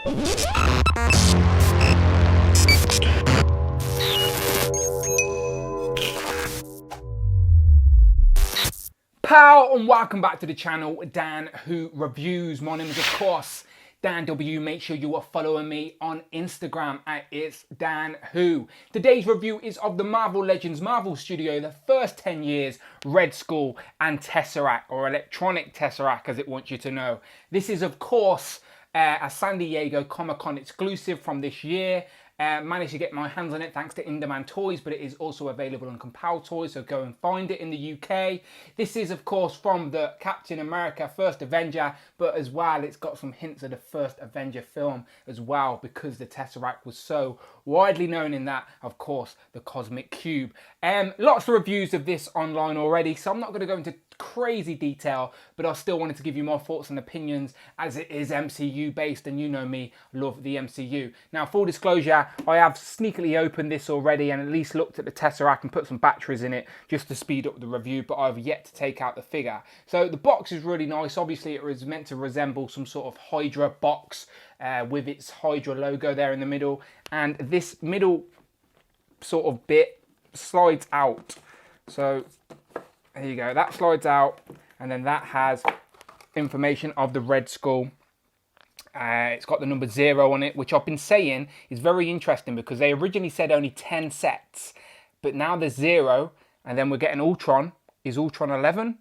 Pow, and welcome back to the channel, Dan Who Reviews. My name is, of course, Dan W. Make sure you are following me on Instagram at It's Dan Who. Today's review is of the Marvel Legends Marvel Studio, the first 10 years, Red Skull and Tesseract, or Electronic Tesseract as it wants you to know. This is, of course, a San Diego Comic-Con exclusive from this year. Managed to get my hands on it thanks to In-Demand Toys, but it is also available on Compal Toys, so go and find it in the UK. This is, of course, from the Captain America First Avenger, but as well, it's got some hints of the First Avenger film as well, because the Tesseract was so widely known in that, of course, the Cosmic Cube. Lots of reviews of this online already, so I'm not going to go into crazy detail, but I still wanted to give you my thoughts and opinions as it is MCU based, and you know me, love the MCU. Now, full disclosure, I have sneakily opened this already and at least looked at the Tesseract and put some batteries in it just to speed up the review, but I've yet to take out the figure. So the box is really nice. Obviously, it was meant to resemble some sort of Hydra box with its Hydra logo there in the middle, and this middle sort of bit slides out. So there you go, that slides out, and then that has information of the Red Skull. It's got the number 0 on it, which I've been saying is very interesting because they originally said only 10 sets, but now there's 0, and then we're getting Ultron. Is Ultron 11?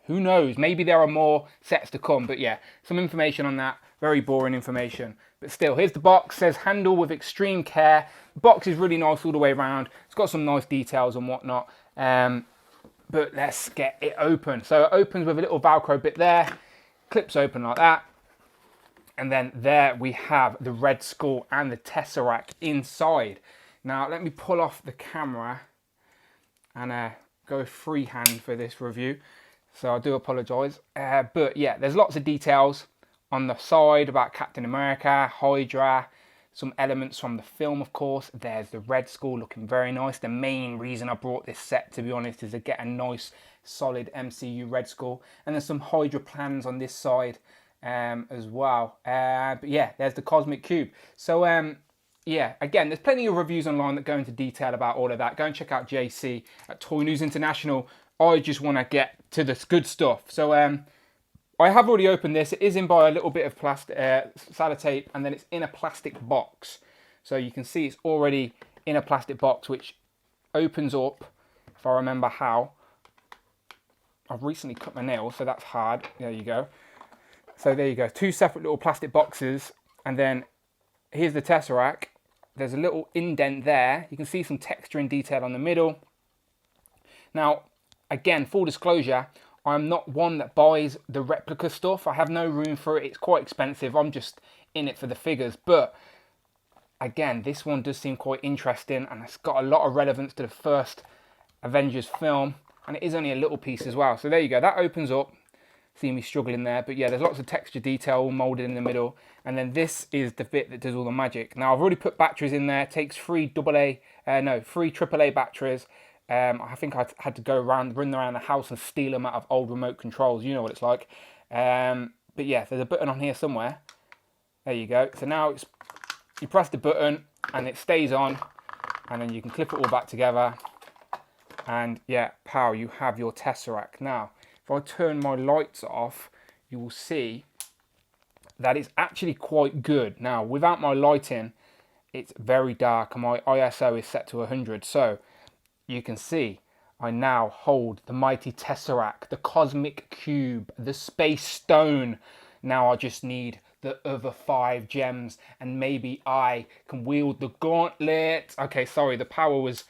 Who knows? Maybe there are more sets to come, but yeah, some information on that. Very boring information, but still, here's the box. Says handle with extreme care. The box is really nice all the way around. It's got some nice details and whatnot. But let's get it open. So it opens with a little Velcro bit there, clips open like that, and then there we have the Red Skull and the Tesseract inside. Now let me pull off the camera and go freehand for this review, so I do apologise. But yeah, there's lots of details on the side about Captain America, Hydra, some elements from the film, of course. There's the Red Skull looking very nice. The main reason I brought this set, to be honest, is to get a nice, solid MCU Red Skull. And there's some Hydra plans on this side as well. But yeah, there's the Cosmic Cube. So yeah, again, there's plenty of reviews online that go into detail about all of that. Go and check out JC at Toy News International. I just want to get to the good stuff. So I have already opened this. It is in by a little bit of plastic, sellotape, and then it's in a plastic box. So you can see it's already in a plastic box, which opens up, if I remember how. I've recently cut my nails, so that's hard. There you go. So there you go. 2 separate little plastic boxes, and then here's the Tesseract. There's a little indent there. You can see some texture and detail on the middle. Now, again, full disclosure, I'm not one that buys the replica stuff. I have no room for it. It's quite expensive. I'm just in it for the figures. But again, this one does seem quite interesting, and it's got a lot of relevance to the first Avengers film, and it is only a little piece as well. So there you go. That opens up. See me struggling there, but yeah, there's lots of texture detail all molded in the middle, and then this is the bit that does all the magic. Now I've already put batteries in there. It takes 3 AAA batteries. I think I had to go run around the house and steal them out of old remote controls. You know what it's like. But yeah, there's a button on here somewhere. There you go. So now you press the button and it stays on, and then you can clip it all back together. And yeah, pow, you have your Tesseract. Now, if I turn my lights off, you will see that it's actually quite good. Now, without my lighting, it's very dark, and my ISO is set to 100. So you can see I now hold the mighty Tesseract, the Cosmic Cube, the Space Stone. Now I just need the other 5 gems, and maybe I can wield the gauntlet. Okay, sorry, the power was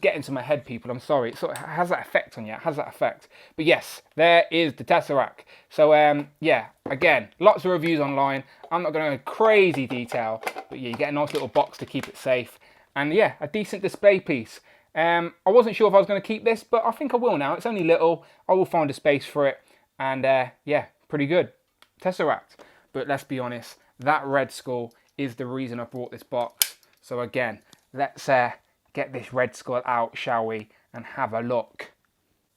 getting to my head, people. I'm sorry. It sort of has that effect on you. It has that effect. But yes, there is the Tesseract. So yeah, again, lots of reviews online. I'm not going to go crazy detail, but yeah, you get a nice little box to keep it safe. And yeah, a decent display piece. I wasn't sure if I was going to keep this, but I think I will now. It's only little. I will find a space for it. And yeah, pretty good. Tesseract. But let's be honest, that Red Skull is the reason I brought this box. So again, let's get this Red Skull out, shall we, and have a look.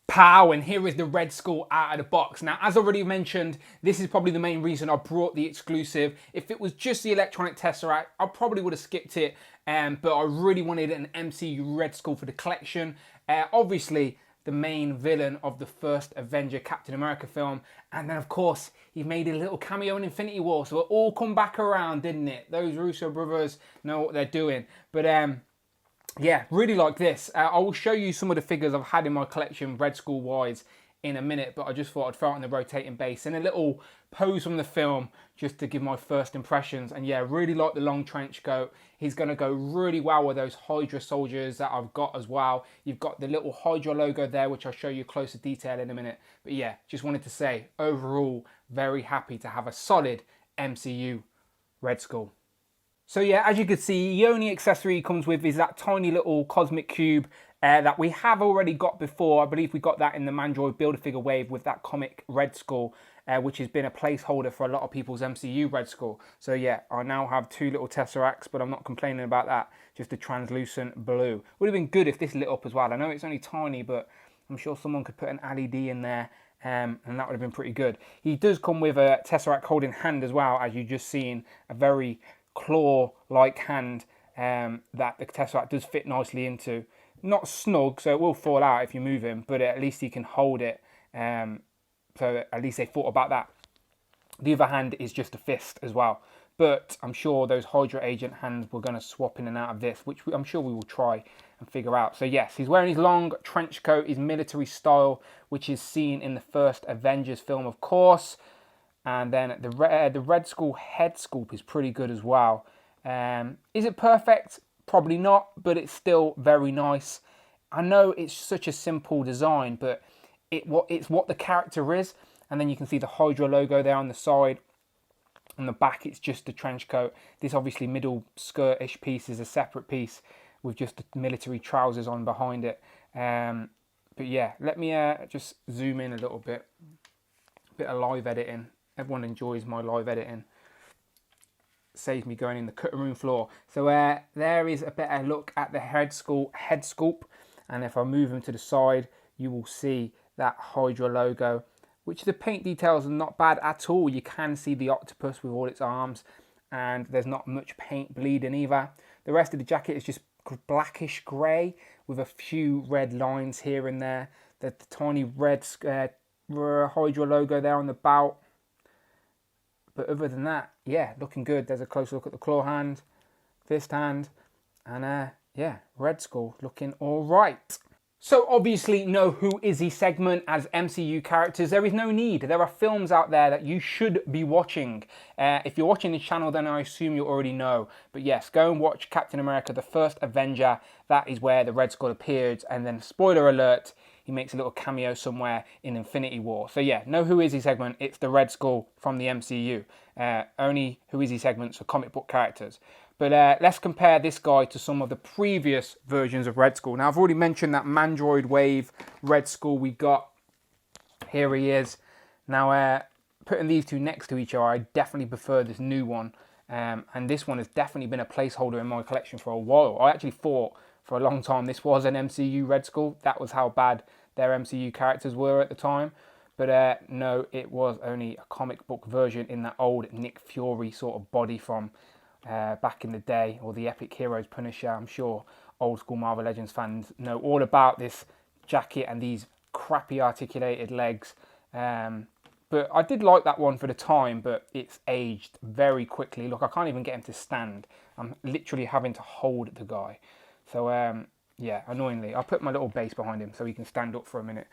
Pow, and here is the Red Skull out of the box. Now, as already mentioned, this is probably the main reason I brought the exclusive. If it was just the electronic Tesseract, I probably would have skipped it, but I really wanted an MCU Red Skull for the collection. Obviously, the main villain of the first Avenger Captain America film, and then of course, he made a little cameo in Infinity War, so it all come back around, didn't it? Those Russo brothers know what they're doing. But yeah, really like this. I will show you some of the figures I've had in my collection, Red Skull wise, in a minute, but I just thought I'd throw it on the rotating base and a little pose from the film just to give my first impressions. And yeah, really like the long trench coat. He's going to go really well with those Hydra soldiers that I've got as well. You've got the little Hydra logo there, which I'll show you closer detail in a minute. But yeah, just wanted to say, overall, very happy to have a solid MCU Red Skull. So yeah, as you can see, the only accessory he comes with is that tiny little cosmic cube that we have already got before. I believe we got that in the Mandroid Build-A-Figure wave with that comic Red Skull, which has been a placeholder for a lot of people's MCU Red Skull. So yeah, I now have two little Tesseracts, but I'm not complaining about that. Just a translucent blue. Would have been good if this lit up as well. I know it's only tiny, but I'm sure someone could put an LED in there. And that would have been pretty good. He does come with a Tesseract holding hand as well, as you just seen, a very claw-like hand that the Tesseract does fit nicely into. Not snug, so it will fall out if you move him, but at least he can hold it. So at least they thought about that. The other hand is just a fist as well. But I'm sure those Hydra agent hands were going to swap in and out of this, which I'm sure we will try and figure out. So yes, he's wearing his long trench coat, his military style, which is seen in the first Avengers film, of course. And then the Red Skull head sculpt is pretty good as well. Is it perfect? Probably not, but it's still very nice. I know it's such a simple design, but it's what the character is. And then you can see the Hydra logo there on the side. On the back, it's just the trench coat. This obviously middle skirt-ish piece is a separate piece with just the military trousers on behind it. But yeah, let me just zoom in a little bit. A bit of live editing. Everyone enjoys my live editing. Saves me going in the cutting room floor. So there is a better look at the Red Skull head sculpt. And if I move him to the side, you will see that Hydra logo, which the paint details are not bad at all. You can see the octopus with all its arms, and there's not much paint bleeding either. The rest of the jacket is just blackish grey with a few red lines here and there. The tiny red Hydra logo there on the belt. But other than that, yeah, looking good. There's a close look at the claw hand, fist hand, and yeah, Red Skull looking all right. So obviously no Who Is He segment as MCU characters. There is no need. There are films out there that you should be watching. If you're watching this channel, then I assume you already know. But yes, go and watch Captain America, the first Avenger. That is where the Red Skull appeared. And then, spoiler alert, he makes a little cameo somewhere in Infinity War. So yeah, no Who Is He segment. It's the Red Skull from the MCU. Only Who Is He segments for comic book characters. But let's compare this guy to some of the previous versions of Red Skull. Now, I've already mentioned that Mandroid Wave Red Skull we got. Here he is. Now, putting these two next to each other, I definitely prefer this new one. And this one has definitely been a placeholder in my collection for a while. I actually thought for a long time this was an MCU Red Skull. That was how bad their MCU characters were at the time. But no, it was only a comic book version in that old Nick Fury sort of body from back in the day, or the Epic Heroes Punisher. I'm sure old school Marvel Legends fans know all about this jacket and these crappy articulated legs. But I did like that one for the time, but it's aged very quickly. Look, I can't even get him to stand. I'm literally having to hold the guy. So yeah, annoyingly, I'll put my little base behind him so he can stand up for a minute.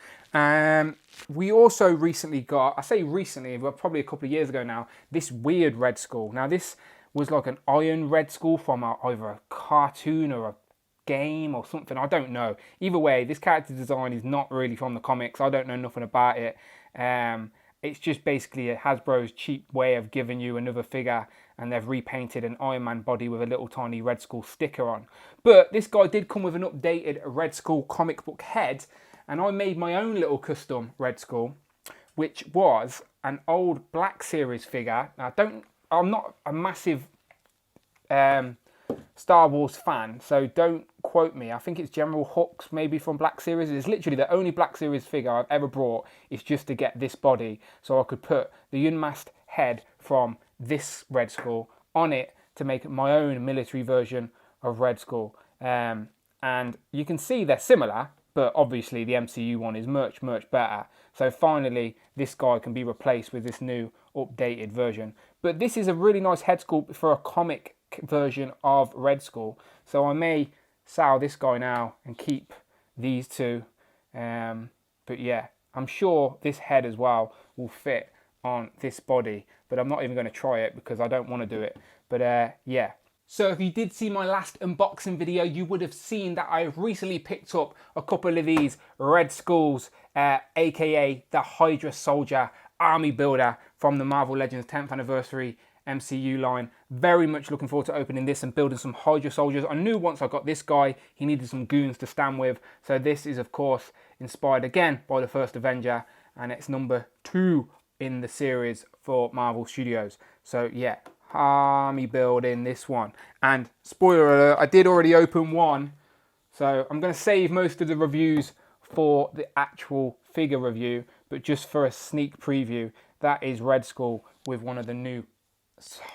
We also recently got, I say recently, but probably a couple of years ago now, this weird Red Skull. Now this was like an Iron Red Skull from either a cartoon or a game or something. I don't know. Either way, this character design is not really from the comics. I don't know nothing about it. It's just basically a Hasbro's cheap way of giving you another figure, and they've repainted an Iron Man body with a little tiny Red Skull sticker on. But this guy did come with an updated Red Skull comic book head, and I made my own little custom Red Skull, which was an old Black Series figure. Now, I'm not a massive Star Wars fan, so don't quote me. I think it's General Hux, maybe from Black Series. It's literally the only Black Series figure I've ever brought is just to get this body, so I could put the unmasked head from this Red Skull on it to make my own military version of Red Skull. And you can see they're similar, but obviously the MCU one is much, much better. So finally, this guy can be replaced with this new updated version. But this is a really nice head sculpt for a comic version of Red Skull. So I may sell this guy now and keep these two. But yeah, I'm sure this head as well will fit on this body. But I'm not even going to try it because I don't want to do it. But yeah. So if you did see my last unboxing video, you would have seen that I've recently picked up a couple of these Red Skulls, aka the Hydra Soldier Army Builder from the Marvel Legends 10th Anniversary MCU line. Very much looking forward to opening this and building some Hydra Soldiers. I knew once I got this guy, he needed some goons to stand with. So this is, of course, inspired again by the first Avenger, and it's number 2 in the series for Marvel Studios. So yeah, army building this one. And spoiler alert, I did already open one, so I'm going to save most of the reviews for the actual figure review, but just for a sneak preview, that is Red Skull with one of the new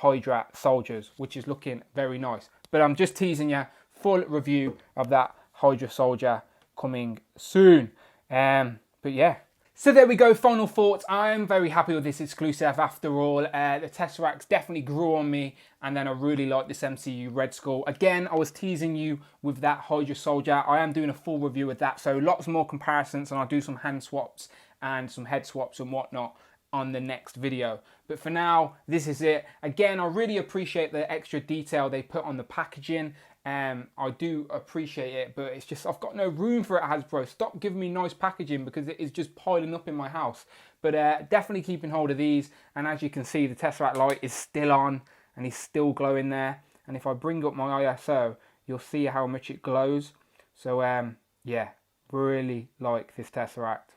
Hydra soldiers, which is looking very nice. But I'm just teasing you, full review of that Hydra soldier coming soon. But yeah. So there we go, final thoughts. I am very happy with this exclusive after all. The Tesseract definitely grew on me, and then I really like this MCU Red Skull. Again, I was teasing you with that Hydra Soldier. I am doing a full review of that, so lots more comparisons, and I'll do some hand swaps and some head swaps and whatnot on the next video. But for now, this is it. Again, I really appreciate the extra detail they put on the packaging. I do appreciate it, but it's just I've got no room for it, Hasbro. Stop giving me nice packaging because it is just piling up in my house. But definitely keeping hold of these. And as you can see, the Tesseract light is still on and he's still glowing there. And if I bring up my ISO, you'll see how much it glows. So yeah, really like this Tesseract.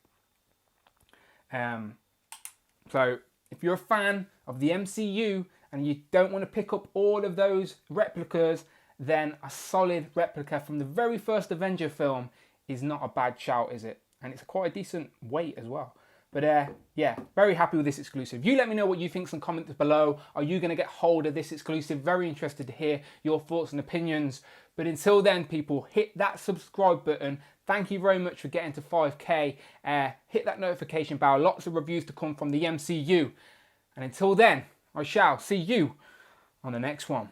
So if you're a fan of the MCU and you don't want to pick up all of those replicas, then a solid replica from the very first Avenger film is not a bad shout, is it? And it's quite a decent weight as well. But yeah, very happy with this exclusive. You let me know what you think, some comments below. Are you going to get hold of this exclusive? Very interested to hear your thoughts and opinions. But until then, people, hit that subscribe button. Thank you very much for getting to 5K. Hit that notification bell. Lots of reviews to come from the MCU. And until then, I shall see you on the next one.